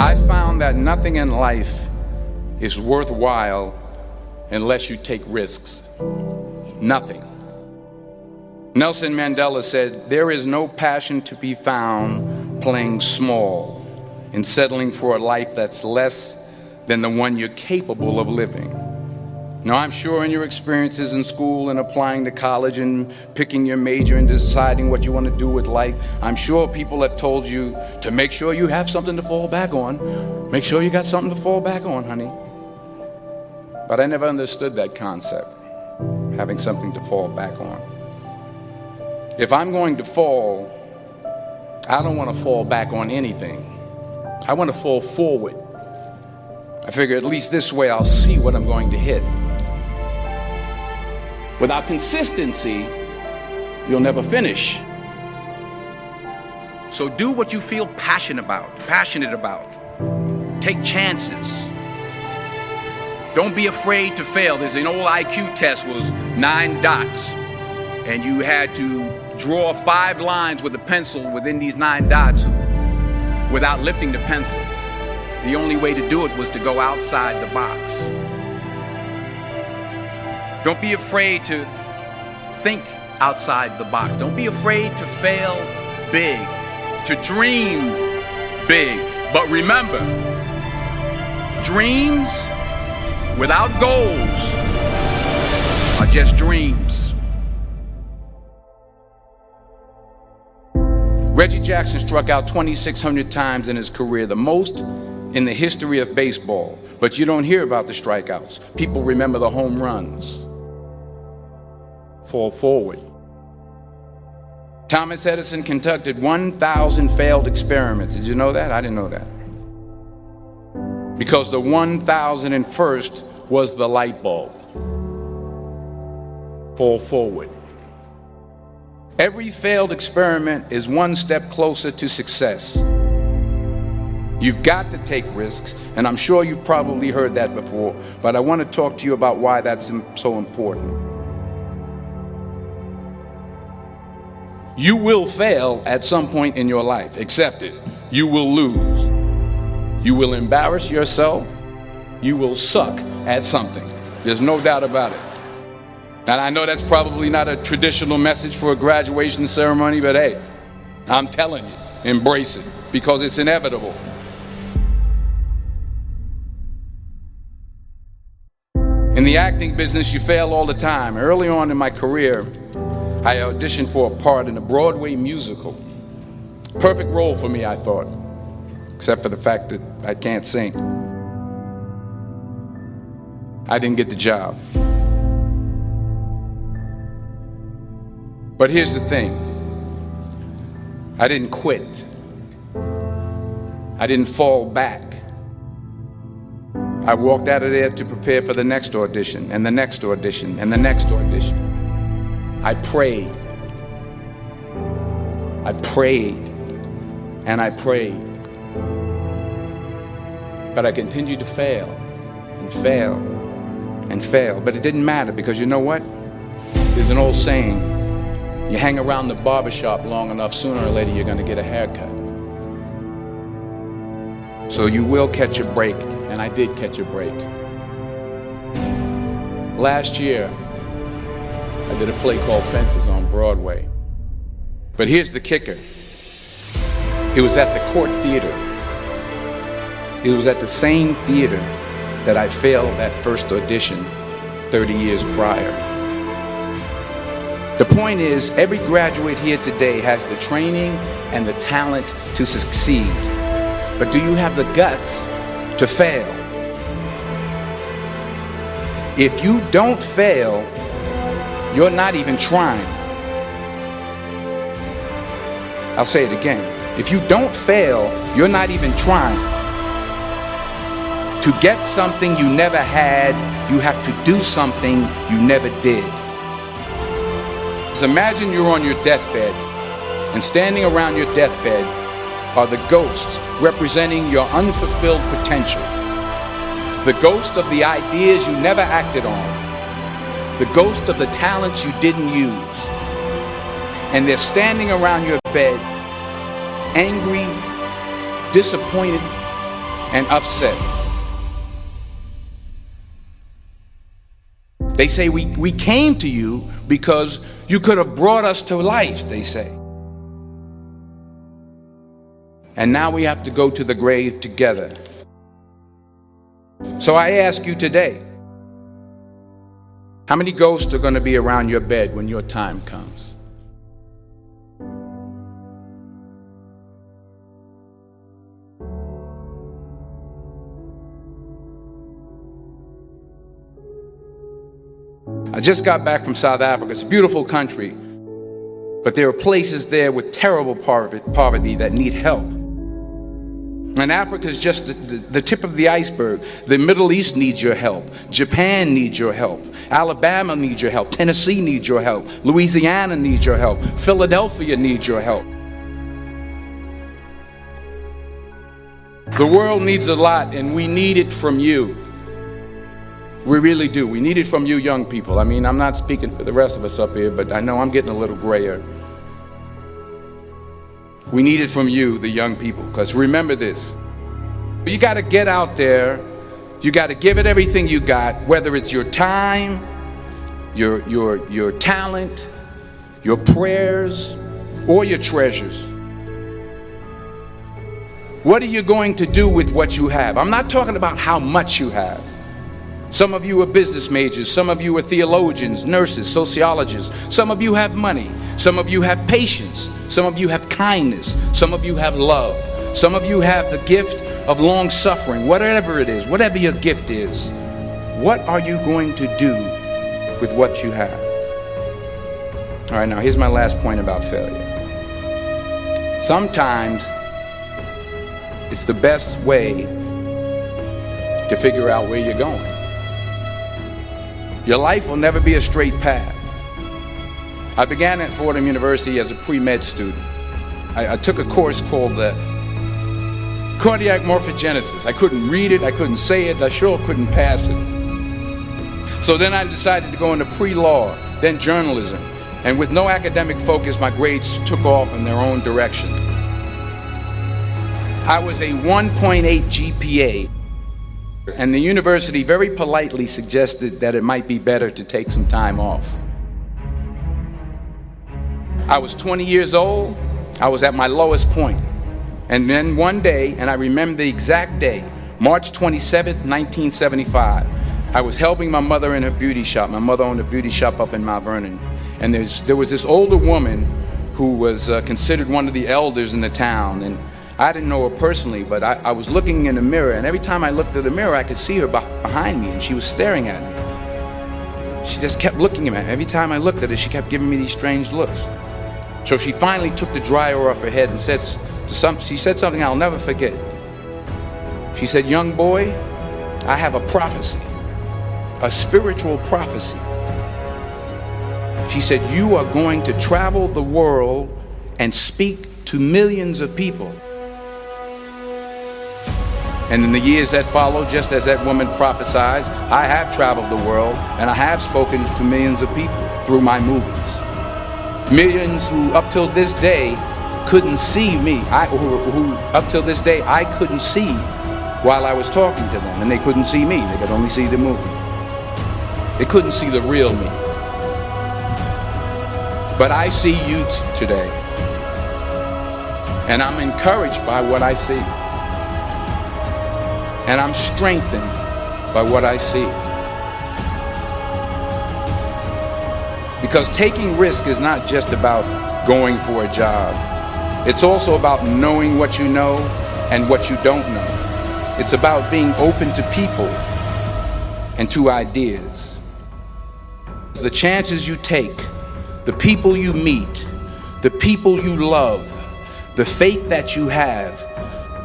I found that nothing in life is worthwhile unless you take risks. Nothing. Nelson Mandela said, "There is no passion to be found playing small and settling for a life that's less than the one you're capable of living." Now, I'm sure in your experiences in school and applying to college and picking your major and deciding what you want to do with life, I'm sure people have told you to make sure you have something to fall back on. Make sure you got something to fall back on, honey. But I never understood that concept, having something to fall back on. If I'm going to fall, I don't want to fall back on anything. I want to fall forward. I figure at least this way I'll see what I'm going to hit. Without consistency, you'll never finish. So do what you feel passionate about. Take chances. Don't be afraid to fail. There's an old IQ test, was 9 dots, and you had to draw 5 lines with a pencil within these 9 dots without lifting the pencil. The only way to do it was to go outside the box. Don't be afraid to think outside the box. Don't be afraid to fail big, to dream big. But remember, dreams without goals are just dreams. Reggie Jackson struck out 2,600 times in his career, the most in the history of baseball. But you don't hear about the strikeouts. People remember the home runs. Fall forward. Thomas Edison conducted 1,000 failed experiments. Did you know that? I didn't know that. Because the 1,001st was the light bulb. Fall forward. Every failed experiment is one step closer to success. You've got to take risks, and I'm sure you've probably heard that before, but I want to talk to you about why that's so important. You will fail at some point in your life. Accept it. You will lose. You will embarrass yourself. You will suck at something. There's no doubt about it. And I know that's probably not a traditional message for a graduation ceremony, but hey, I'm telling you, embrace it, because it's inevitable. In the acting business, you fail all the time. Early on in my career, I auditioned for a part in a Broadway musical. Perfect role for me, I thought, except for the fact that I can't sing. I didn't get the job. But here's the thing. I didn't quit. I didn't fall back. I walked out of there to prepare for the next audition, and the next audition, and the next audition. I prayed. I prayed. And I prayed. But I continued to fail, and fail, and fail. But it didn't matter, because you know what? There's an old saying, you hang around the barbershop long enough, sooner or later you're going to get a haircut. So you will catch a break, and I did catch a break. Last year, I did a play called Fences on Broadway. But here's the kicker. It was at the Court Theater. It was at the same theater that I failed that first audition 30 years prior. The point is, every graduate here today has the training and the talent to succeed. But do you have the guts to fail? If you don't fail, you're not even trying. I'll say it again. If you don't fail, you're not even trying. To get something you never had, you have to do something you never did. So imagine you're on your deathbed, and standing around your deathbed are the ghosts representing your unfulfilled potential. The ghost of the ideas you never acted on. The ghost of the talents you didn't use. And they're standing around your bed, angry, disappointed, and upset. They say we came to you because you could have brought us to life, they say. And now we have to go to the grave together. So I ask you today, how many ghosts are going to be around your bed when your time comes? I just got back from South Africa. It's a beautiful country, but there are places there with terrible poverty that need help. And Africa is just the tip of the iceberg. The Middle East needs your help. Japan needs your help. Alabama needs your help. Tennessee needs your help. Louisiana needs your help. Philadelphia needs your help. The world needs a lot, and we need it from you. We really do. We need it from you young people. I mean, I'm not speaking for the rest of us up here, but I know I'm getting a little grayer. We need it from you, the young people, because remember this. You got to get out there. You got to give it everything you got, whether it's your time, your talent, your prayers, or your treasures. What are you going to do with what you have? I'm not talking about how much you have. Some of you are business majors, some of you are theologians, nurses, sociologists. Some of you have money, some of you have patience, some of you have kindness, some of you have love, some of you have the gift of long suffering. Whatever it is, whatever your gift is, what are you going to do with what you have? All right, now here's my last point about failure. Sometimes it's the best way to figure out where you're going. Your life will never be a straight path. I began at Fordham University as a pre-med student. I took a course called cardiac morphogenesis. I couldn't read it, I couldn't say it, I sure couldn't pass it. So then I decided to go into pre-law, then journalism. And with no academic focus, my grades took off in their own direction. I was a 1.8 GPA. And the university very politely suggested that it might be better to take some time off. I was 20 years old. I was at my lowest point. And then one day, and I remember the exact day, March 27th, 1975, I was helping my mother in her beauty shop. My mother owned a beauty shop up in Mount Vernon. And there was this older woman who was considered one of the elders in the town. And I didn't know her personally, but I was looking in the mirror, and every time I looked at the mirror, I could see her behind me, and she was staring at me. She just kept looking at me. Every time I looked at her, she kept giving me these strange looks. So she finally took the dryer off her head and she said something I'll never forget. She said, "Young boy, I have a prophecy, a spiritual prophecy." She said, "You are going to travel the world and speak to millions of people." And in the years that followed, just as that woman prophesied, I have traveled the world and I have spoken to millions of people through my movies. Millions who up till this day couldn't see me, who up till this day I couldn't see while I was talking to them, and they couldn't see me, they could only see the movie. They couldn't see the real me. But I see you today, and I'm encouraged by what I see. And I'm strengthened by what I see. Because taking risk is not just about going for a job. It's also about knowing what you know and what you don't know. It's about being open to people and to ideas. The chances you take, the people you meet, the people you love, the faith that you have,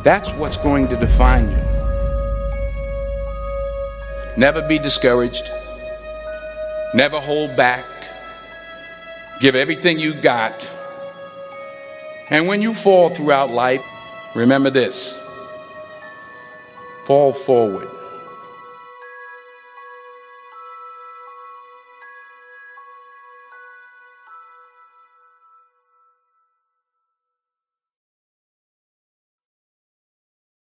that's what's going to define you. Never be discouraged. Never hold back. Give everything you got. And when you fall throughout life, remember this: fall forward.